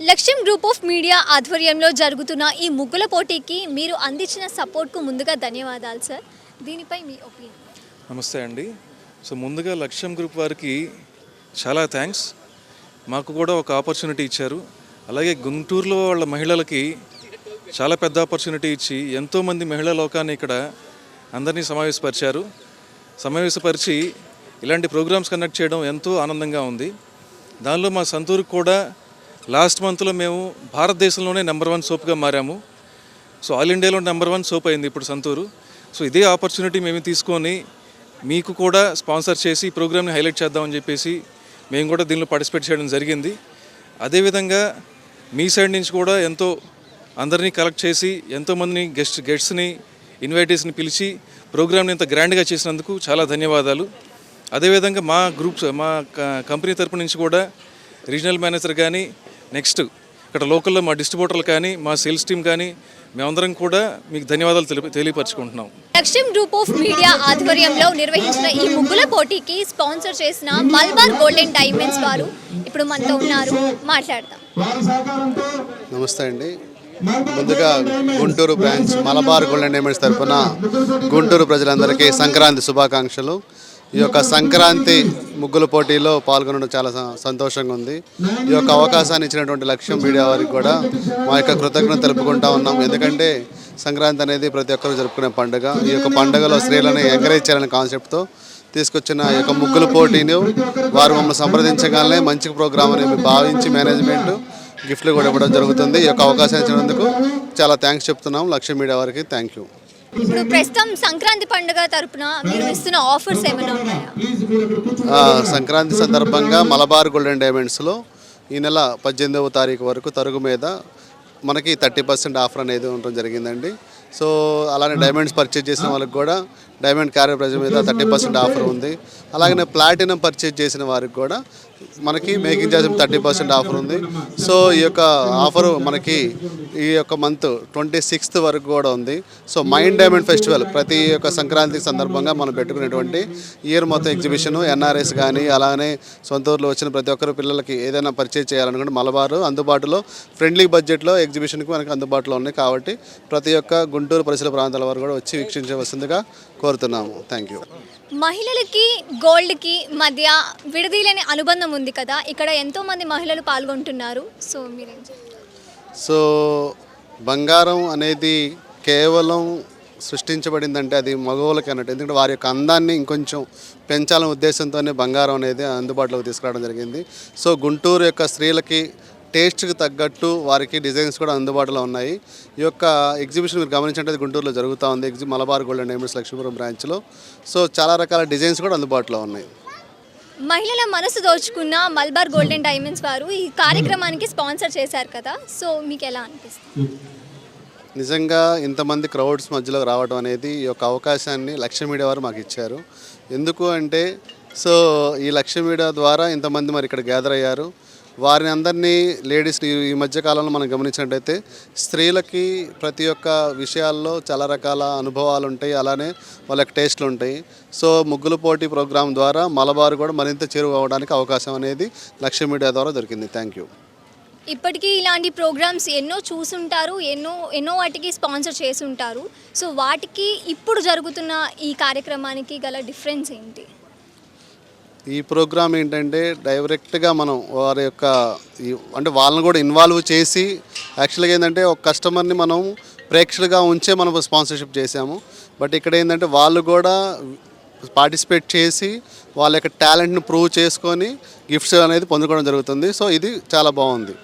లక్ష్యం group of media ఆధ్వర్యంలో జరుగుతున్న ఈ ముగ్గుల పోటీకి మీరు అందించిన సపోర్ట్కు ముందుగా ధన్యవాదాలు సార్. దీనిపై మీ ఒపీనియన్. నమస్తే అండి. ముందుగా లక్ష్యం గ్రూప్ వారికి చాలా థ్యాంక్స్. మాకు కూడా ఒక ఆపర్చునిటీ ఇచ్చారు. అలాగే గుంటూరులో వాళ్ళ మహిళలకి చాలా పెద్ద ఆపర్చునిటీ ఇచ్చి ఎంతోమంది మహిళా లోకాన్ని ఇక్కడ అందరినీ సమావేశపరిచి ఇలాంటి ప్రోగ్రామ్స్ కండక్ట్ చేయడం ఎంతో ఆనందంగా ఉంది. దానిలో మా సంతూరుకు కూడా లాస్ట్ మంత్లో మేము భారతదేశంలోనే నెంబర్ 1 సోప్గా మారాము. ఆల్ ఇండియాలో నెంబర్ 1 సోప్ అయింది ఇప్పుడు సంతూరు. ఇదే ఆపర్చునిటీ మేము తీసుకొని మీకు కూడా స్పాన్సర్ చేసి ఈ ప్రోగ్రామ్ని హైలైట్ చేద్దామని చెప్పేసి మేము కూడా దీనిలో పార్టిసిపేట్ చేయడం జరిగింది. అదేవిధంగా మీ సైడ్ నుంచి కూడా ఎంతో అందరినీ కలెక్ట్ చేసి ఎంతోమందిని గెస్ట్స్ని ఇన్వైటీస్ని పిలిచి ప్రోగ్రామ్ని ఇంత గ్రాండ్గా చేసినందుకు చాలా ధన్యవాదాలు. అదేవిధంగా మా కంపెనీ తరపు నుంచి కూడా రీజనల్ మేనేజర్ కానీ నెక్స్ట్ ఇక్కడ లోకల్లో మా డిస్ట్రిబ్యూటర్లు కానీ మా సేల్స్ టీమ్ కానీ మేమందరం కూడా మీకు ధన్యవాదాలు తెలియపరచుకుంటున్నాం. లక్ష్యం గ్రూప్ ఆఫ్ మీడియా ఆధ్వర్యంలో నిర్వహించిన ఈ ముగ్గుల పోటీకి స్పాన్సర్ చేసిన మలబార్ గోల్డెన్ డైమండ్స్ వారు ఇప్పుడు మనతో ఉన్నారు, మాట్లాడదాం. నమస్తే అండి. ముందుగా Guntur branch Malabar golden diamonds తరఫున గుంటూరు ప్రజలందరికీ సంక్రాంతి శుభాకాంక్షలు. ఈ యొక్క సంక్రాంతి ముగ్గుల పోటీలో పాల్గొనడం చాలా సంతోషంగా ఉంది. ఈ యొక్క అవకాశాన్ని ఇచ్చినటువంటి లక్ష్యం మీడియా వారికి కూడా మా యొక్క కృతజ్ఞత తెలుపుకుంటా ఉన్నాం. ఎందుకంటే సంక్రాంతి అనేది ప్రతి ఒక్కరు జరుపుకునే పండుగ. ఈ యొక్క పండుగలో స్త్రీలను ఎంకరేజ్ చేయాలనే కాన్సెప్ట్తో తీసుకొచ్చిన ఈ యొక్క ముగ్గుల పోటీని వారు మమ్మల్ని సంప్రదించగానే మంచి ప్రోగ్రామ్ అని భావించి మేనేజ్మెంట్ గిఫ్ట్లు కూడా ఇవ్వడం జరుగుతుంది. ఈ యొక్క అవకాశం ఇచ్చినందుకు చాలా థ్యాంక్స్ చెప్తున్నాం లక్ష్యం మీడియా వారికి. Thank you. ఇప్పుడు ప్రస్తుతం సంక్రాంతి పండుగ తరపున మీరు ఇస్తున్న ఆఫర్స్ ఏమైనా ఉన్నాయా? సంక్రాంతి సందర్భంగా మలబార్ గోల్డెన్ డైమండ్స్లో ఈ నెల 18వ తారీఖు వరకు తరుగు మీద మనకి 30% ఆఫర్ అనేది ఉండడం జరిగిందండి. అలానే డైమండ్స్ పర్చేజ్ చేసిన వాళ్ళకి కూడా డైమండ్ క్యారియర్ ప్రైజ్ మీద 30% ఆఫర్ ఉంది. అలాగే ప్లాటినం పర్చేజ్ చేసిన వారికి కూడా మనకి మేకింగ్ ఛార్జ్ 30% ఆఫర్ ఉంది. ఈ యొక్క ఆఫరు మనకి ఈ యొక్క మంత్ 26th వరకు కూడా ఉంది. మైండ్ డైమండ్ ఫెస్టివల్ ప్రతి ఒక్క సంక్రాంతి సందర్భంగా మనం పెట్టుకునేటువంటి ఇయర్ మొత్తం ఎగ్జిబిషన్ ఎన్ఆర్ఎస్ కానీ అలానే సొంత ఊర్లో వచ్చిన ప్రతి ఒక్కరు పిల్లలకి ఏదైనా పర్చేజ్ చేయాలనుకుంటే మలబారు అందుబాటులో ఫ్రెండ్లీ బడ్జెట్లో ఎగ్జిబిషన్కి మనకి అందుబాటులో ఉన్నాయి. కాబట్టి ప్రతి ఒక్క గుంటూరు పరిసర ప్రాంతాల వారు కూడా వచ్చి వీక్షించవలసిందిగా కోరుతున్నాము. Thank you. మహిళలకి గోల్డ్కి మధ్య విడదీయలేని అనుబంధం ఉంది కదా, ఇక్కడ ఎంతోమంది మహిళలు పాల్గొంటున్నారు. మీరేం చెప్తారు? బంగారం అనేది కేవలం సృష్టించబడిందంటే అది మగవాళ్ళకి అన్నట్టు. ఎందుకంటే వారి యొక్క అందాన్ని ఇంకొంచెం పెంచాలనే ఉద్దేశంతోనే బంగారం అనేది అందుబాటులోకి తీసుకురావడం జరిగింది. గుంటూరు యొక్క స్త్రీలకి టేస్ట్కి తగ్గట్టు వారికి డిజైన్స్ కూడా అందుబాటులో ఉన్నాయి. ఈ యొక్క ఎగ్జిబిషన్ మీరు గమనించినట్టు గుంటూరులో జరుగుతూ ఉంది. మలబార్ గోల్డెన్ డైమండ్స్ లక్ష్మీపురం బ్రాంచ్లో. చాలా రకాల డిజైన్స్ కూడా అందుబాటులో ఉన్నాయి. మహిళల మనసు దోచుకున్న మలబార్ గోల్డెన్ డైమండ్స్ వారు ఈ కార్యక్రమానికి స్పాన్సర్ చేశారు కదా, మీకు ఎలా అనిపిస్తుంది? నిజంగా ఇంతమంది క్రౌడ్స్ మధ్యలో రావడం అనేది ఈ యొక్క అవకాశాన్ని లక్ష్యం మీడియా వారు మాకు ఇచ్చారు. ఎందుకు అంటే ఈ లక్ష్యం మీడియా ద్వారా ఇంతమంది మరి ఇక్కడ గ్యాదర్ అయ్యారు. వారిని అందరినీ లేడీస్ ఈ మధ్యకాలంలో మనం గమనించినట్టయితే స్త్రీలకి ప్రతి ఒక్క విషయాల్లో చాలా రకాల అనుభవాలు ఉంటాయి, అలానే వాళ్ళకి టేస్ట్లు ఉంటాయి. ముగ్గుల పోటీ ప్రోగ్రాం ద్వారా మలబార్ కూడా మరింత చేరువవడానికి అవకాశం అనేది లక్ష్యం మీడియా ద్వారా దొరికింది. Thank you. ఇప్పటికీ ఇలాంటి ప్రోగ్రామ్స్ ఎన్నో చూసుంటారు, ఎన్నో వాటికి స్పాన్సర్ చేసి ఉంటారు. వాటికి ఇప్పుడు జరుగుతున్న ఈ కార్యక్రమానికి గల డిఫరెన్స్ ఏంటి? ఈ ప్రోగ్రామ్ ఏంటంటే డైరెక్ట్గా మనం వారి యొక్క అంటే వాళ్ళని కూడా ఇన్వాల్వ్ చేసి యాక్చువల్గా ఏంటంటే ఒక కస్టమర్ని మనం ప్రేక్షకులుగా ఉంచే మనం స్పాన్సర్షిప్ చేసాము. బట్ ఇక్కడ ఏంటంటే వాళ్ళు కూడా పార్టిసిపేట్ చేసి వాళ్ళ యొక్క టాలెంట్ని ప్రూవ్ చేసుకొని గిఫ్ట్స్ అనేది పొందుకోవడం జరుగుతుంది. ఇది చాలా బాగుంది.